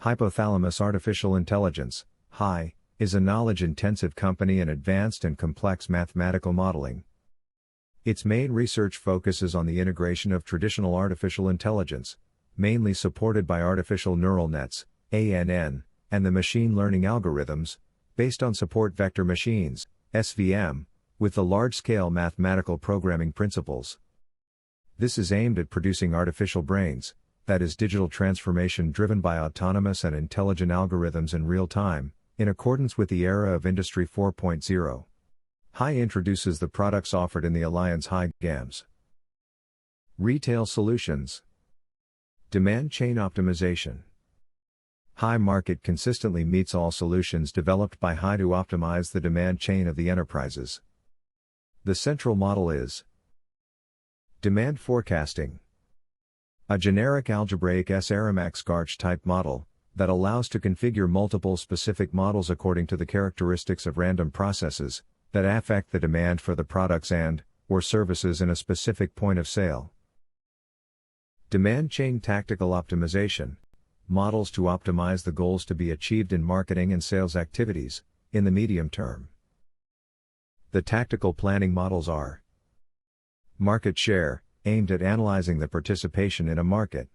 Hypothalamus Artificial Intelligence, HI, is a knowledge-intensive company in advanced and complex mathematical modeling. Its main research focuses on the integration of traditional artificial intelligence, mainly supported by artificial neural nets, ANN, and the machine learning algorithms, based on support vector machines, SVM, with the large-scale mathematical programming principles. This is aimed at producing artificial brains, that is digital transformation driven by autonomous and intelligent algorithms in real time, in accordance with the era of Industry 4.0. HI introduces the products offered in the Alliance HI GAMS. Retail Solutions. Demand Chain Optimization. HI Market consistently meets all solutions developed by HI to optimize the demand chain of the enterprises. The central model is demand forecasting. A generic algebraic Aramax-Garch type model that allows to configure multiple specific models according to the characteristics of random processes that affect the demand for the products and/or services in a specific point of sale. Demand chain tactical optimization. Models to optimize the goals to be achieved in marketing and sales activities in the medium term. The tactical planning models are market share, aimed at analyzing the participation in a market.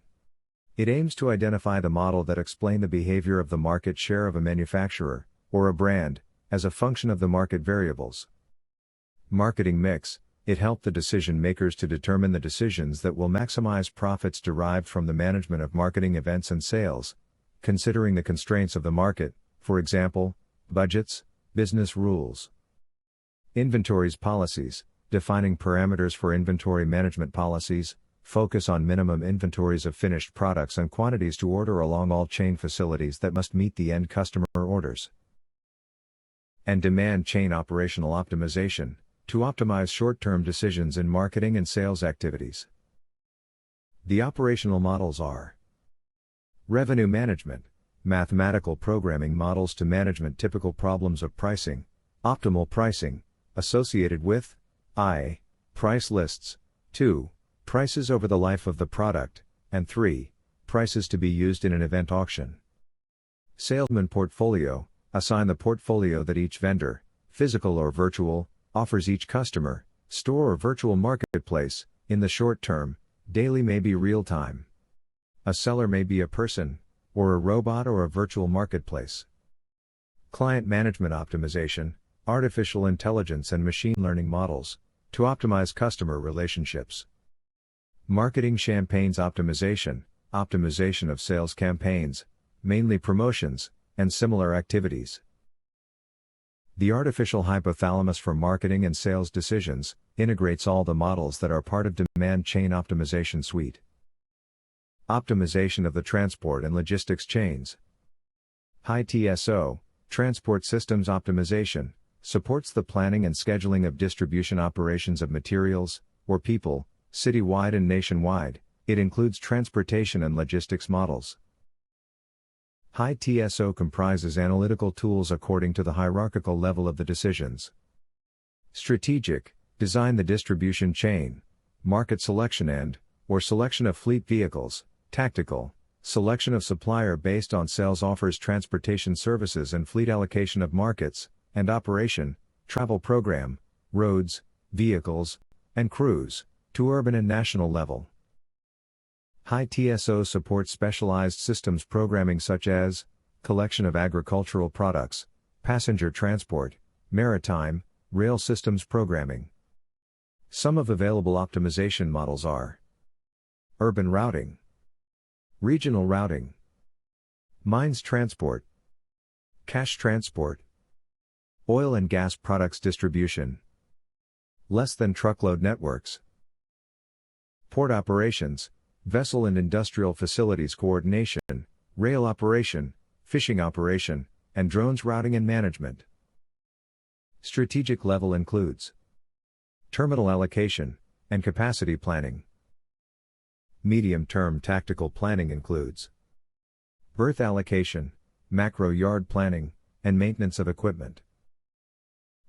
It aims to identify the model that explain the behavior of the market share of a manufacturer, or a brand, as a function of the market variables. Marketing mix. It helped the decision makers to determine the decisions that will maximize profits derived from the management of marketing events and sales, considering the constraints of the market, for example, budgets, business rules. Inventories policies. Defining parameters for inventory management policies, focus on minimum inventories of finished products and quantities to order along all chain facilities that must meet the end customer orders. And demand chain operational optimization, to optimize short-term decisions in marketing and sales activities. The operational models are revenue management, mathematical programming models to management typical problems of pricing, optimal pricing, associated with I. Price lists, 2. Prices over the life of the product, and 3. Prices to be used in an event auction. Salesman portfolio, assign the portfolio that each vendor, physical or virtual, offers each customer, store or virtual marketplace, in the short term, daily may be real time. A seller may be a person, or a robot or a virtual marketplace. Client management optimization, artificial intelligence and machine learning models, to optimize customer relationships. Marketing campaigns optimization, optimization of sales campaigns, mainly promotions, and similar activities. The artificial hypothalamus for marketing and sales decisions, integrates all the models that are part of demand chain optimization suite. Optimization of the transport and logistics chains. HI TSO, transport systems optimization, supports the planning and scheduling of distribution operations of materials, or people, citywide and nationwide. It includes transportation and logistics models. HI TSO comprises analytical tools according to the hierarchical level of the decisions. Strategic, design the distribution chain, market selection and/or selection of fleet vehicles. Tactical, selection of supplier based on sales offers, transportation services and fleet allocation of markets, and operation, travel program, roads, vehicles, and crews, to urban and national level. HI TSO supports specialized systems programming such as collection of agricultural products, passenger transport, maritime, rail systems programming. Some of available optimization models are urban routing, regional routing, mines transport, cash transport, oil and gas products distribution, less than truckload networks, port operations, vessel and industrial facilities coordination, rail operation, fishing operation, and drones routing and management. Strategic level includes terminal allocation and capacity planning. Medium-term tactical planning includes berth allocation, macro yard planning, and maintenance of equipment.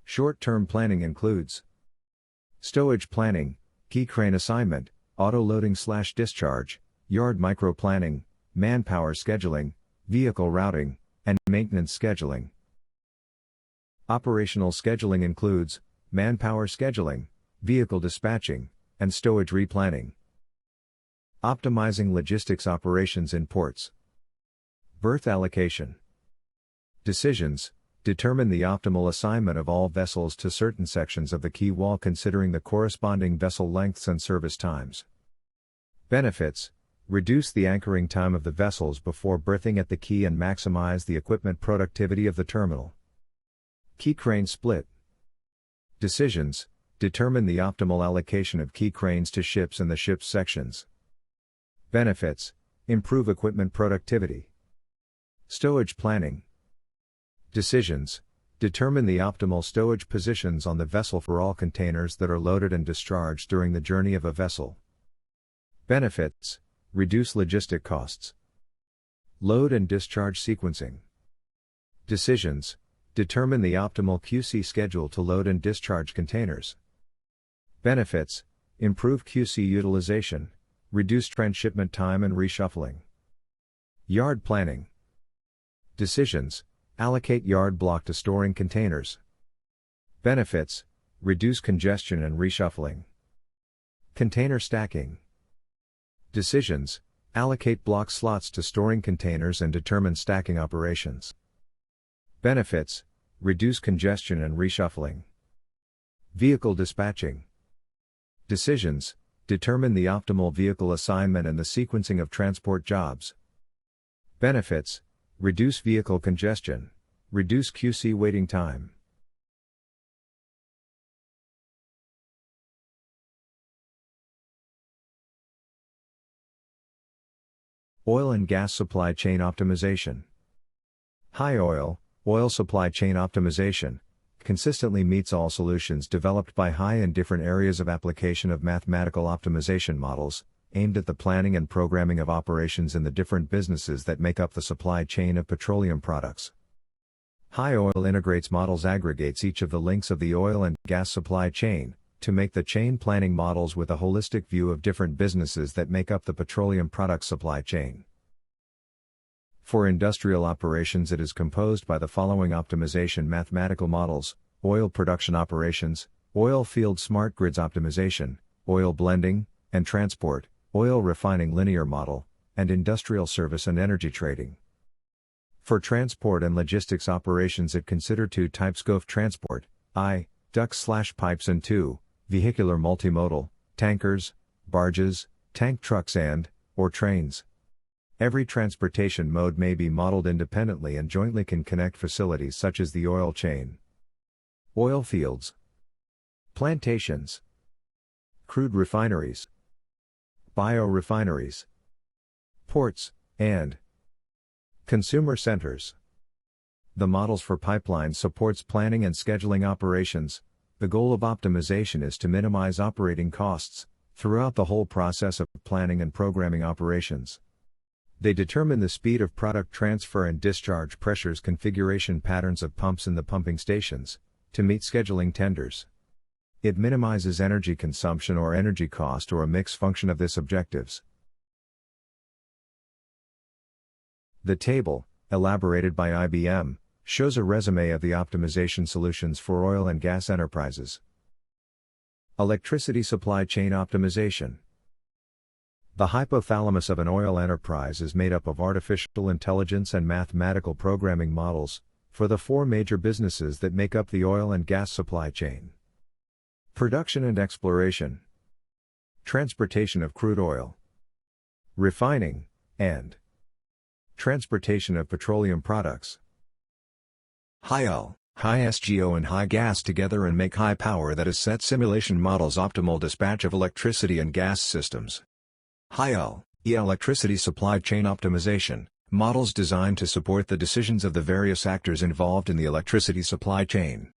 Short-term planning includes stowage planning, key crane assignment, auto-loading/discharge, yard micro-planning, manpower scheduling, vehicle routing, and maintenance scheduling. Operational scheduling includes manpower scheduling, vehicle dispatching, and stowage replanning. Optimizing logistics operations in ports. Berth allocation. Decisions: determine the optimal assignment of all vessels to certain sections of the quay wall considering the corresponding vessel lengths and service times. Benefits: reduce the anchoring time of the vessels before berthing at the quay and maximize the equipment productivity of the terminal. Quay crane split. Decisions: determine the optimal allocation of quay cranes to ships and the ship's sections. Benefits: improve equipment productivity. Stowage planning. Decisions: determine the optimal stowage positions on the vessel for all containers that are loaded and discharged during the journey of a vessel. Benefits: reduce logistic costs. Load and discharge sequencing. Decisions: determine the optimal QC schedule to load and discharge containers. Benefits: improve QC utilization, reduce transshipment time and reshuffling. Yard planning. Decisions: allocate yard block to storing containers. Benefits: reduce congestion and reshuffling. Container stacking. Decisions: allocate block slots to storing containers and determine stacking operations. Benefits: reduce congestion and reshuffling. Vehicle dispatching. Decisions: determine the optimal vehicle assignment and the sequencing of transport jobs. Benefits: reduce vehicle congestion, reduce QC waiting time. Oil and gas supply chain optimization. Oil supply chain optimization, consistently meets all solutions developed by High in different areas of application of mathematical optimization models, aimed at the planning and programming of operations in the different businesses that make up the supply chain of petroleum products. High Oil integrates models, aggregates each of the links of the oil and gas supply chain, to make the chain planning models with a holistic view of different businesses that make up the petroleum product supply chain. For industrial operations, it is composed by the following optimization mathematical models: oil production operations, oil field smart grids optimization, oil blending and transport, oil refining linear model, and industrial service and energy trading. For transport and logistics operations, it consider two types: GOF transport, I, ducts/pipes, and 2, vehicular multimodal, tankers, barges, tank trucks or trains. Every transportation mode may be modeled independently and jointly can connect facilities such as the oil chain. Oil fields, plantations, crude refineries, biorefineries, ports, and consumer centers. The models for pipelines supports planning and scheduling operations. The goal of optimization is to minimize operating costs throughout the whole process of planning and programming operations. They determine the speed of product transfer and discharge pressures, configuration patterns of pumps in the pumping stations, to meet scheduling tenders. It minimizes energy consumption or energy cost or a mixed function of this objectives. The table, elaborated by IBM, shows a resume of the optimization solutions for oil and gas enterprises. Electricity supply chain optimization. The hypothalamus of an oil enterprise is made up of artificial intelligence and mathematical programming models for the 4 major businesses that make up the oil and gas supply chain: production and exploration, transportation of crude oil, refining, and transportation of petroleum products. High L, high SGO and high gas together and make high power, that is set simulation models optimal dispatch of electricity and gas systems. High L, electricity supply chain optimization, models designed to support the decisions of the various actors involved in the electricity supply chain.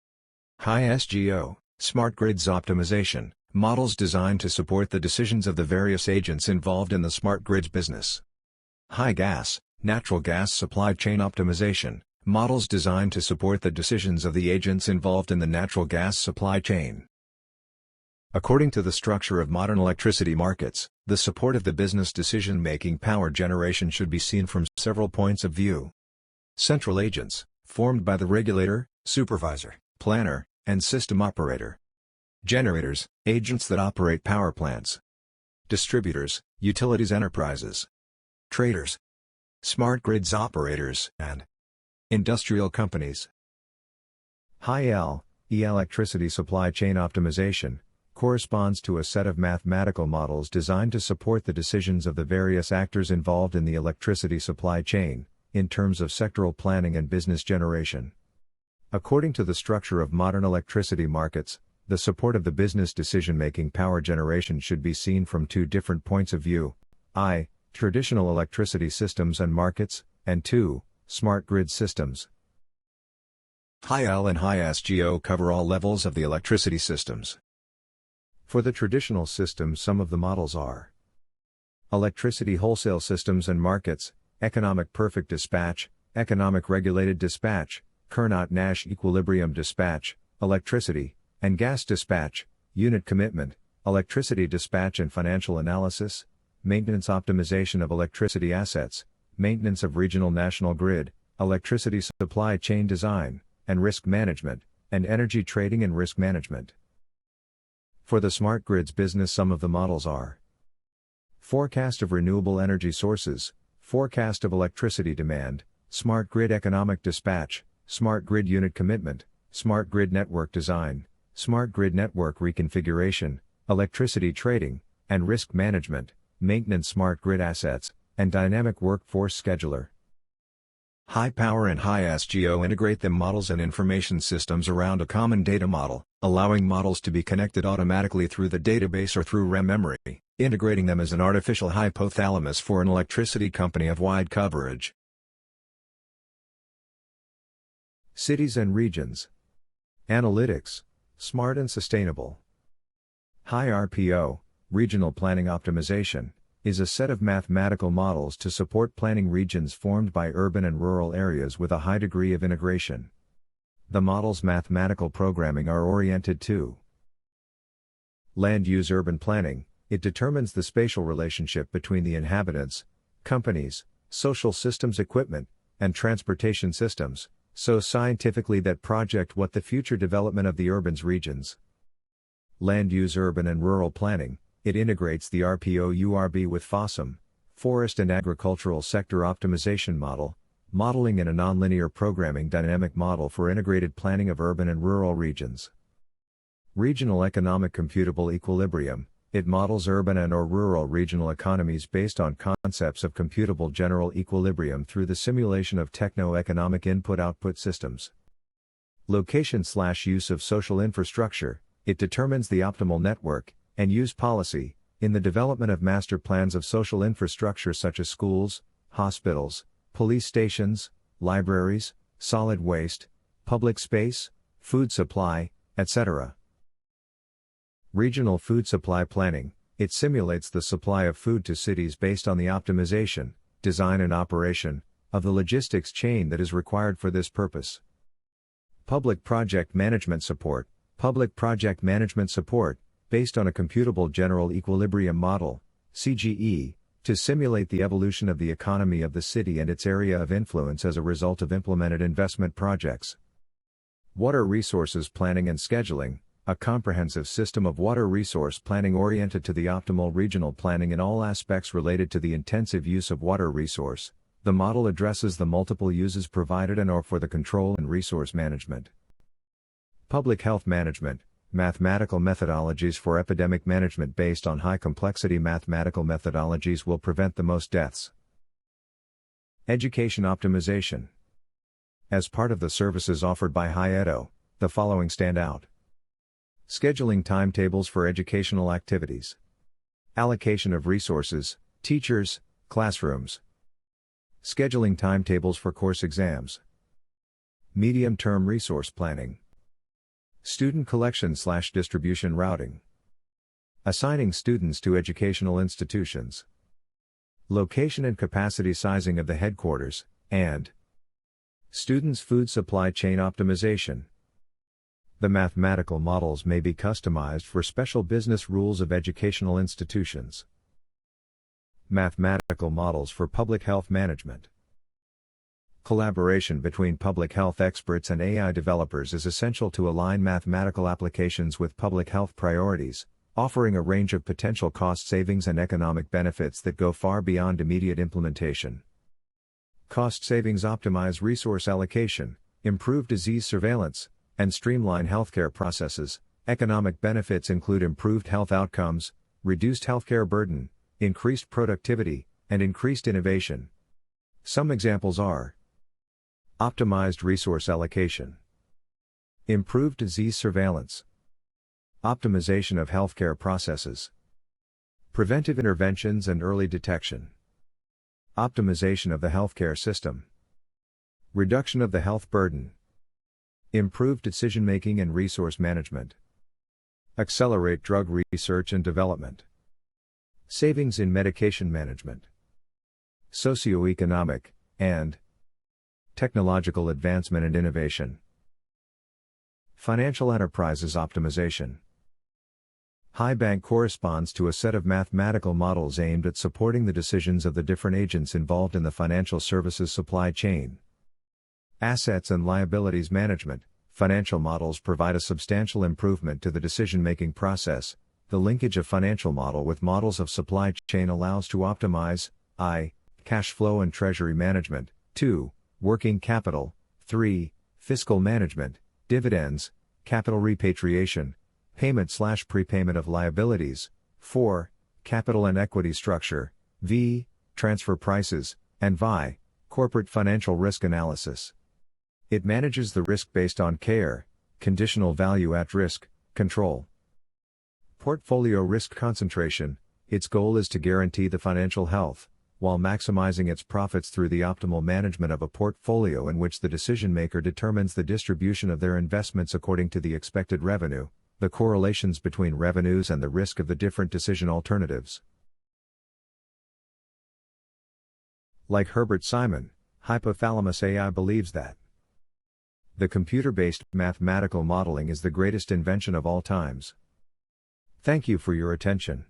High SGO, smart grids optimization, models designed to support the decisions of the various agents involved in the smart grids business. High gas, natural gas supply chain optimization, models designed to support the decisions of the agents involved in the natural gas supply chain. According to the structure of modern electricity markets, the support of the business decision-making power generation should be seen from several points of view. Central agents, formed by the regulator, supervisor, planner, and system operator. Generators, agents that operate power plants. Distributors, utilities enterprises. Traders, smart grids operators, and industrial companies. High-L, electricity supply chain optimization, corresponds to a set of mathematical models designed to support the decisions of the various actors involved in the electricity supply chain, in terms of sectoral planning and business generation. According to the structure of modern electricity markets, the support of the business decision-making power generation should be seen from two different points of view: I. Traditional electricity systems and markets, and 2. Smart grid systems. High-L and high-SGO cover all levels of the electricity systems. For the traditional systems, some of the models are: electricity wholesale systems and markets, economic perfect dispatch, economic regulated dispatch, Carnot-Nash equilibrium dispatch, electricity and gas dispatch, unit commitment, electricity dispatch and financial analysis, maintenance optimization of electricity assets, maintenance of regional national grid, electricity supply chain design, and risk management, and energy trading and risk management. For the smart grids business, some of the models are: forecast of renewable energy sources, forecast of electricity demand, smart grid economic dispatch, smart grid unit commitment, smart grid network design, smart grid network reconfiguration, electricity trading, and risk management, maintenance smart grid assets, and dynamic workforce scheduler. High power and high SGO integrate them models and information systems around a common data model, allowing models to be connected automatically through the database or through RAM memory, integrating them as an artificial hypothalamus for an electricity company of wide coverage. Cities and regions. Analytics, smart and sustainable. High RPO, regional planning optimization, is a set of mathematical models to support planning regions formed by urban and rural areas with a high degree of integration. The model's mathematical programming are oriented to land use urban planning. It determines the spatial relationship between the inhabitants, companies, social systems, equipment, and transportation systems, so scientifically that project what the future development of the urban's regions. Land use urban and rural planning. It integrates the RPO-URB with FOSSum, Forest and Agricultural Sector Optimization Model, modeling in a nonlinear programming dynamic model for integrated planning of urban and rural regions. Regional Economic Computable Equilibrium. It models urban and/or rural regional economies based on concepts of computable general equilibrium through the simulation of techno-economic input-output systems. Location/use of social infrastructure. It determines the optimal network and use policy in the development of master plans of social infrastructure such as schools, hospitals, police stations, libraries, solid waste, public space, food supply, etc. Regional food supply planning. It simulates the supply of food to cities based on the optimization, design and operation of the logistics chain that is required for this purpose. Public project management support. Public project management support, based on a computable general equilibrium model, CGE, to simulate the evolution of the economy of the city and its area of influence as a result of implemented investment projects. Water resources planning and scheduling, a comprehensive system of water resource planning oriented to the optimal regional planning in all aspects related to the intensive use of water resource. The model addresses the multiple uses provided and/or for the control and resource management. Public health management. Mathematical methodologies for epidemic management based on high-complexity mathematical methodologies will prevent the most deaths. Education optimization. As part of the services offered by Hi-Edo, the following stand out. Scheduling timetables for educational activities. Allocation of resources, teachers, classrooms. Scheduling timetables for course exams. Medium-term resource planning. Student collection/distribution routing. Assigning students to educational institutions. Location and capacity sizing of the headquarters, and students' food supply chain optimization. The mathematical models may be customized for special business rules of educational institutions. Mathematical models for public health management. Collaboration between public health experts and AI developers is essential to align mathematical applications with public health priorities, offering a range of potential cost savings and economic benefits that go far beyond immediate implementation. Cost savings optimize resource allocation, improve disease surveillance, and streamline healthcare processes. Economic benefits include improved health outcomes, reduced healthcare burden, increased productivity, and increased innovation. Some examples are optimized resource allocation, improved disease surveillance, optimization of healthcare processes, preventive interventions and early detection, optimization of the healthcare system, reduction of the health burden, improved decision-making and resource management, accelerate drug research and development, savings in medication management, socioeconomic, and technological advancement and innovation. Financial enterprises optimization. HiBank corresponds to a set of mathematical models aimed at supporting the decisions of the different agents involved in the financial services supply chain. Assets and liabilities management. Financial models provide a substantial improvement to the decision-making process. The linkage of financial model with models of supply chain allows to optimize I. Cash flow and treasury management, 2. Working capital, 3. Fiscal management, dividends, capital repatriation, payment/prepayment of liabilities, 4. Capital and equity structure, V. Transfer prices, and VI. Corporate financial risk analysis. It manages the risk based on CARE, conditional value at risk, control. Portfolio risk concentration. Its goal is to guarantee the financial health, while maximizing its profits through the optimal management of a portfolio in which the decision maker determines the distribution of their investments according to the expected revenue, the correlations between revenues and the risk of the different decision alternatives. Like Herbert Simon, Hypothalamus AI believes that the computer-based mathematical modeling is the greatest invention of all times. Thank you for your attention.